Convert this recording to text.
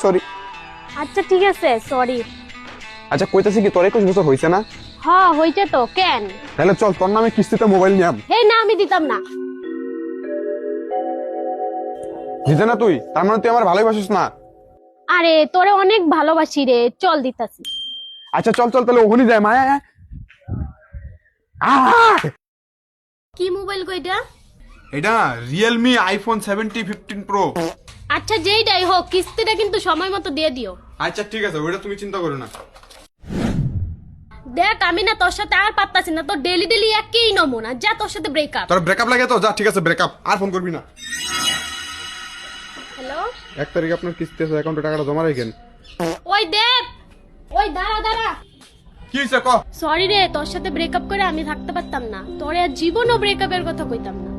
Sorry. আচ্ছা ঠিক আছে, সরি। আচ্ছা কইতাছি কি তোর 21 বছর হইছে না? হ্যাঁ হইছে তো, কেন? তাহলে চল তোর নামে কিস্তিতে মোবাইল নিয়াম। হে না, আমি দিতাম না। দিতে না তুই? তার মানে তুই আমার ভালোবাসিস না? আরে তোরে অনেক ভালোবাসি রে, চল দিতাছি। আচ্ছা চল চল তাহলে ওখানে যায় মায়া। কি মোবাইল কইটা? এটা রিয়েলমি আইফোন 17 15 প্রো। আচ্ছা যেইটাই হোক, কিস্তিটা কিন্তু সময় মতো দিয়ে দিও। আচ্ছা ঠিক আছে, ওটা তুমি চিন্তা করো না। দেখ আমি না তোর সাথে আর পারতাছি না, তোর ডেলি ডেলি একই নমুনা, যা তোর সাথে ব্রেকআপ। তোর ব্রেকআপ লাগে তো? যা ঠিক আছে ব্রেকআপ, আর ফোন করবি না। হ্যালো, 1 তারিখে আপনার কিস্তি আছে, অ্যাকাউন্টে টাকাটা জমা রাখেন। ওই দেব, ওই দাঁড়া দাঁড়া। কি হইছে ক? সরি রে, তোর সাথে ব্রেকআপ করে আমি থাকতে পারতাম না, তোরে আর জীবনও ব্রেকআপের কথা কইতাম না।